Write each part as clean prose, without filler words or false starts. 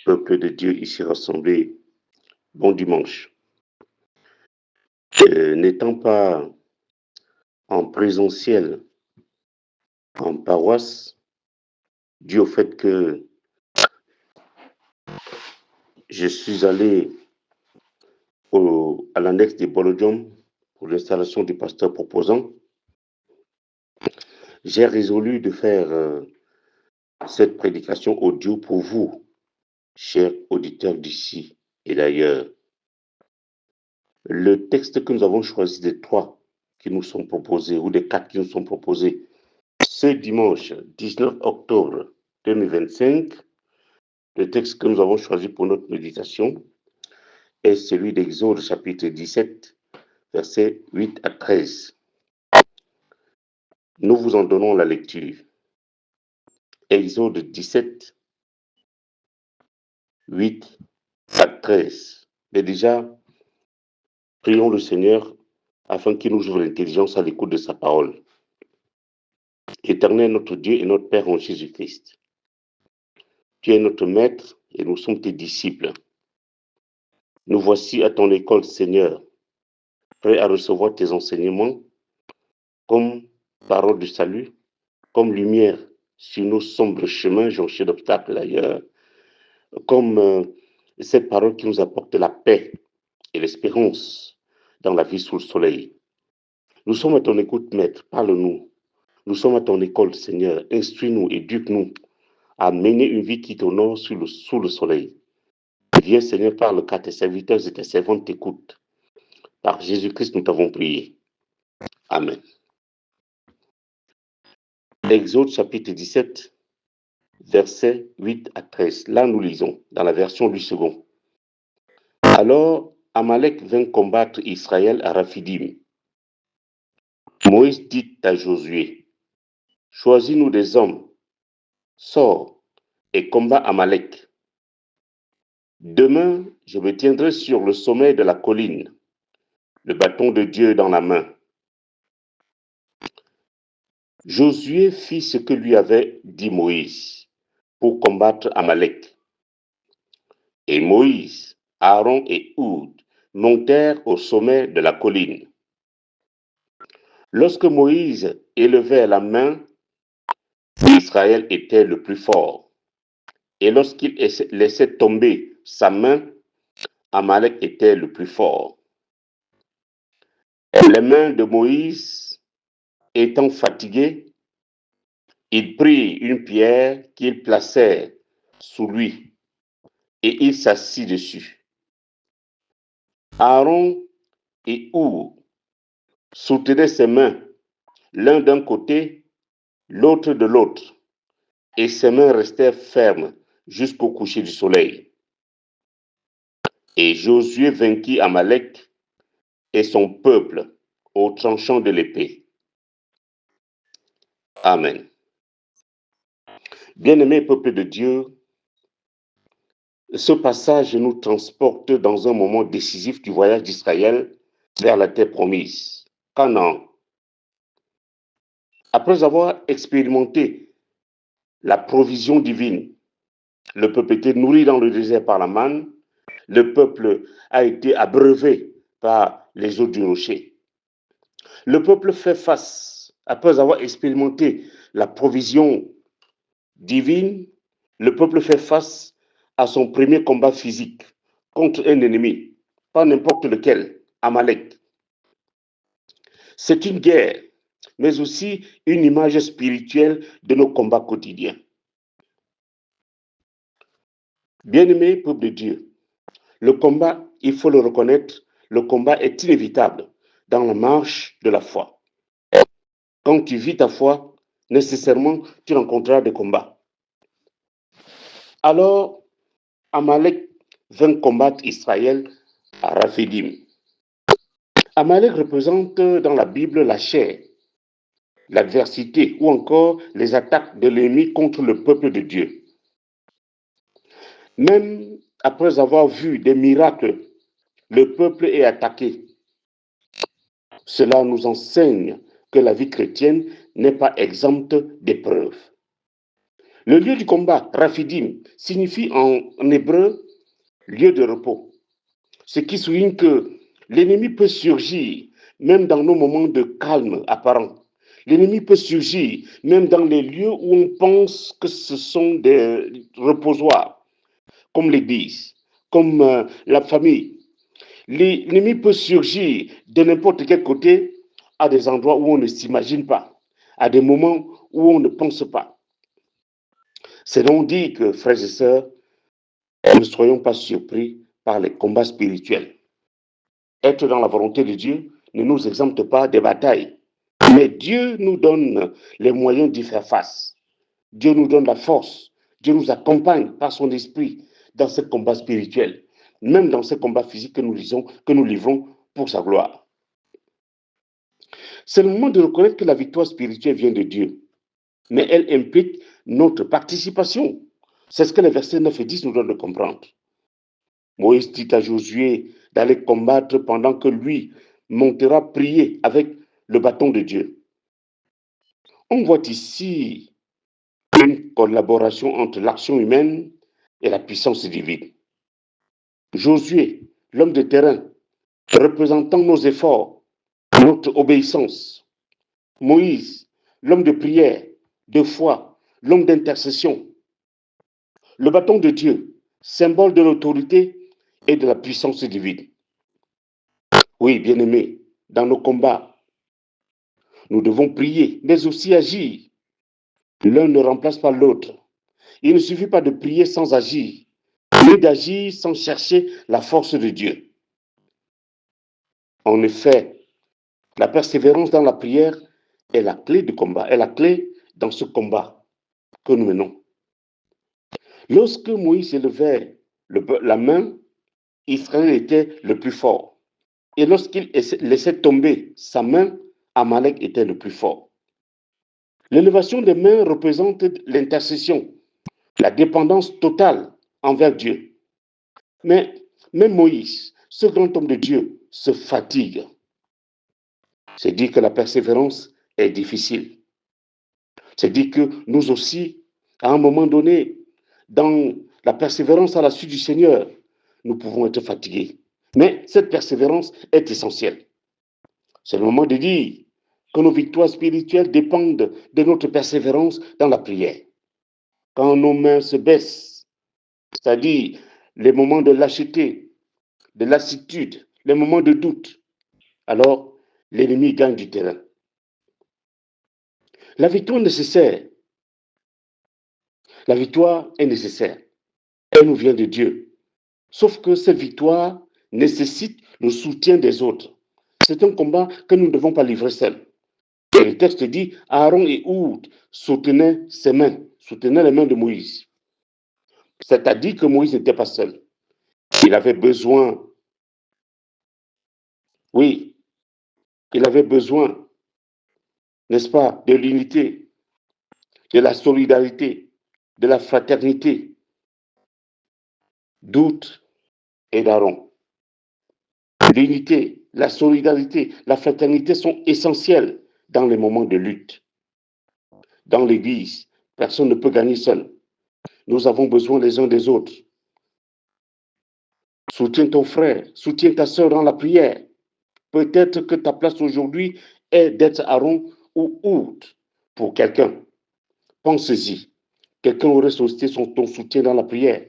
Peuple de Dieu ici rassemblé, bon dimanche. N'étant pas en présentiel en paroisse, dû au fait que je suis allé à l'annexe des Bolodium pour l'installation du pasteur proposant, j'ai résolu de faire cette prédication audio pour vous, chers auditeurs d'ici et d'ailleurs. Le texte que nous avons choisi des 3 qui nous sont proposés, ou des 4 qui nous sont proposés, ce dimanche 19 octobre 2025, le texte que nous avons choisi pour notre méditation est celui d'Exode chapitre 17, versets 8 à 13. Nous vous en donnons la lecture. Exode 17, 8 à 13. Mais déjà, prions le Seigneur afin qu'il nous ouvre l'intelligence à l'écoute de sa parole. Éternel notre Dieu et notre Père en Jésus-Christ, tu es notre maître et nous sommes tes disciples. Nous voici à ton école, Seigneur, prêts à recevoir tes enseignements comme parole du salut, comme lumière sur nos sombres chemins jonchés d'obstacles ailleurs, comme cette parole qui nous apporte la paix et l'espérance dans la vie sous le soleil. Nous sommes à ton écoute, Maître, parle-nous. Nous sommes à ton école, Seigneur, instruis-nous, éduque-nous à mener une vie qui t'honore sous le soleil. Viens, Seigneur, parle, car tes serviteurs et tes servantes t'écoutent. Par Jésus-Christ, nous t'avons prié. Amen. Exode chapitre 17, versets 8 à 13. Là, nous lisons dans la version du second. Alors, Amalek vint combattre Israël à Raphidim. Moïse dit à Josué, choisis-nous des hommes, sors et combat Amalek. Demain, je me tiendrai sur le sommet de la colline, le bâton de Dieu dans la main. Josué fit ce que lui avait dit Moïse pour combattre Amalek. Et Moïse, Aaron et Oud montèrent au sommet de la colline. Lorsque Moïse élevait la main, Israël était le plus fort. Et lorsqu'il laissait tomber sa main, Amalek était le plus fort. Les mains de Moïse étant fatiguées, il prit une pierre qu'il plaçait sous lui et il s'assit dessus. Aaron et Our soutenaient ses mains, l'un d'un côté, l'autre de l'autre, et ses mains restèrent fermes jusqu'au coucher du soleil. Et Josué vainquit Amalek et son peuple au tranchant de l'épée. Amen. Bien-aimés peuple de Dieu, ce passage nous transporte dans un moment décisif du voyage d'Israël vers la terre promise, Canaan. Après avoir expérimenté la provision divine, le peuple était nourri dans le désert par la manne, le peuple a été abreuvé par les eaux du rocher. Le peuple fait face, après avoir expérimenté la provision divine, le peuple fait face à son premier combat physique contre un ennemi, pas n'importe lequel, Amalek. C'est une guerre, mais aussi une image spirituelle de nos combats quotidiens. Bien-aimé peuple de Dieu, le combat, il faut le reconnaître, le combat est inévitable dans la marche de la foi. Quand tu vis ta foi, nécessairement, tu rencontreras des combats. Alors, Amalek vint combattre Israël à Raphidim. Amalek représente dans la Bible la chair, l'adversité ou encore les attaques de l'ennemi contre le peuple de Dieu. Même après avoir vu des miracles, le peuple est attaqué. Cela nous enseigne que la vie chrétienne n'est pas exempte d'épreuves. Le lieu du combat, Raphidim, signifie en hébreu lieu de repos. Ce qui souligne que l'ennemi peut surgir même dans nos moments de calme apparent. L'ennemi peut surgir même dans les lieux où on pense que ce sont des reposoirs, comme l'église, comme la famille. L'ennemi peut surgir de n'importe quel côté à des endroits où on ne s'imagine pas, à des moments où on ne pense pas. C'est donc dit que, frères et sœurs, ne soyons pas surpris par les combats spirituels. Être dans la volonté de Dieu ne nous exempte pas des batailles, mais Dieu nous donne les moyens d'y faire face. Dieu nous donne la force. Dieu nous accompagne par son esprit dans ce combat spirituel, même dans ce combat physique que nous livrons pour sa gloire. C'est le moment de reconnaître que la victoire spirituelle vient de Dieu, mais elle implique notre participation. C'est ce que les versets 9 et 10 nous donnent de comprendre. Moïse dit à Josué d'aller combattre pendant que lui montera prier avec le bâton de Dieu. On voit ici une collaboration entre l'action humaine et la puissance divine. Josué, l'homme de terrain, représentant nos efforts, notre obéissance. Moïse, l'homme de prière, de foi, l'homme d'intercession. Le bâton de Dieu, symbole de l'autorité et de la puissance divine. Oui, bien-aimés, dans nos combats, nous devons prier, mais aussi agir. L'un ne remplace pas l'autre. Il ne suffit pas de prier sans agir, ni d'agir sans chercher la force de Dieu. En effet, la persévérance dans la prière est la clé du combat, est la clé dans ce combat que nous menons. Lorsque Moïse élevait la main, Israël était le plus fort. Et lorsqu'il laissait tomber sa main, Amalek était le plus fort. L'élévation des mains représente l'intercession, la dépendance totale envers Dieu. Mais même Moïse, ce grand homme de Dieu, se fatigue. C'est dire que la persévérance est difficile. C'est dire que nous aussi, à un moment donné, dans la persévérance à la suite du Seigneur, nous pouvons être fatigués. Mais cette persévérance est essentielle. C'est le moment de dire que nos victoires spirituelles dépendent de notre persévérance dans la prière. Quand nos mains se baissent, c'est-à-dire les moments de lâcheté, de lassitude, les moments de doute, alors l'ennemi gagne du terrain. La victoire est nécessaire. Elle nous vient de Dieu. Sauf que cette victoire nécessite le soutien des autres. C'est un combat que nous ne devons pas livrer seuls. Et le texte dit, Aaron et Oud soutenaient ses mains, soutenaient les mains de Moïse. C'est-à-dire que Moïse n'était pas seul. Il avait besoin, oui, il avait besoin, n'est-ce pas, de l'unité, de la solidarité, de la fraternité, d'Oud et d'Aaron. L'unité, la solidarité, la fraternité sont essentielles dans les moments de lutte. Dans l'Église, personne ne peut gagner seul. Nous avons besoin les uns des autres. Soutiens ton frère, soutiens ta soeur dans la prière. Peut-être que ta place aujourd'hui est d'être Aaron ou Oud pour quelqu'un. Pense-y. Quelqu'un aurait sollicité ton soutien dans la prière.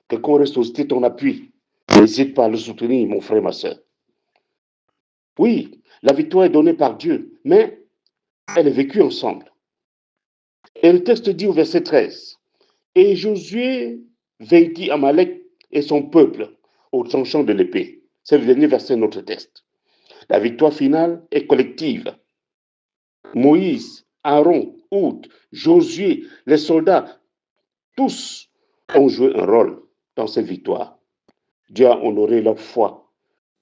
Quelqu'un aurait sollicité ton appui. N'hésite pas à le soutenir, mon frère, ma soeur. Oui, la victoire est donnée par Dieu, mais elle est vécue ensemble. Et le texte dit au verset 13, « Et Josué vainquit Amalek et son peuple au tranchant de l'épée. » C'est le dernier verset de notre texte. La victoire finale est collective. Moïse, Aaron, Oud, Josué, les soldats, tous ont joué un rôle dans cette victoire. Dieu a honoré leur foi,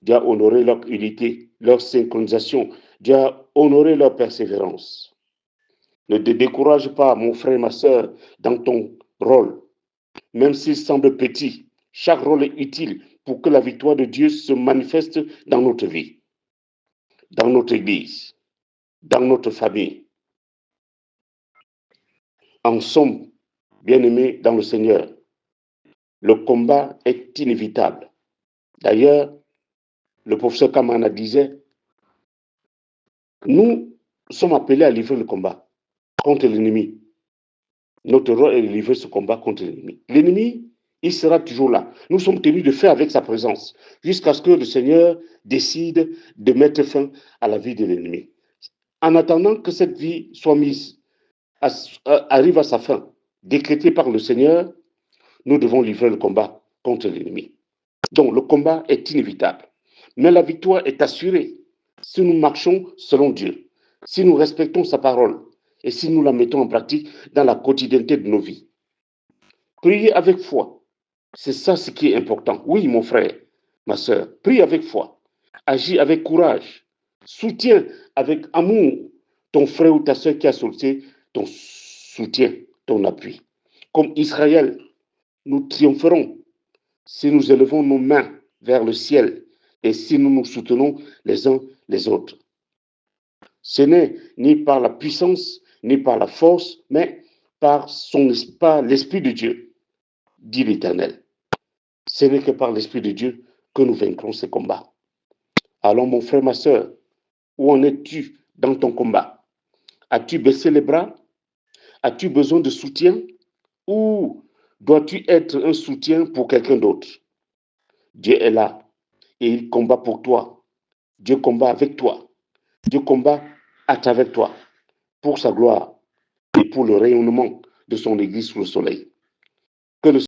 Dieu a honoré leur unité, leur synchronisation, Dieu a honoré leur persévérance. Ne te décourage pas, mon frère, ma soeur, dans ton rôle. Même s'il semble petit, chaque rôle est utile pour que la victoire de Dieu se manifeste dans notre vie, dans notre église, dans notre famille. En somme, Bien-aimés dans le Seigneur, le combat est inévitable. D'ailleurs, le professeur Kamana disait, nous sommes appelés à livrer le combat contre l'ennemi. Notre rôle est de livrer ce combat contre l'ennemi. L'ennemi, il sera toujours là. Nous sommes tenus de faire avec sa présence jusqu'à ce que le Seigneur décide de mettre fin à la vie de l'ennemi. En attendant que cette vie soit arrive à sa fin, décrétée par le Seigneur, nous devons livrer le combat contre l'ennemi. Donc le combat est inévitable. Mais la victoire est assurée si nous marchons selon Dieu, si nous respectons sa parole et si nous la mettons en pratique dans la quotidienneté de nos vies. Priez avec foi. C'est ça ce qui est important. Oui, mon frère, ma soeur, prie avec foi. Agis avec courage. Soutiens avec amour ton frère ou ta soeur qui a sollicité ton soutien, ton appui. Comme Israël, nous triompherons si nous élevons nos mains vers le ciel et si nous nous soutenons les uns les autres. Ce n'est ni par la puissance, ni par la force, mais par l'Esprit de Dieu, dit l'Éternel. Ce n'est que par l'Esprit de Dieu que nous vaincrons ces combats. Alors mon frère, ma soeur, où en es-tu dans ton combat? As-tu baissé les bras? As-tu besoin de soutien? Ou dois-tu être un soutien pour quelqu'un d'autre? Dieu est là et il combat pour toi. Dieu combat avec toi. Dieu combat à travers toi pour sa gloire et pour le rayonnement de son Église sous le soleil.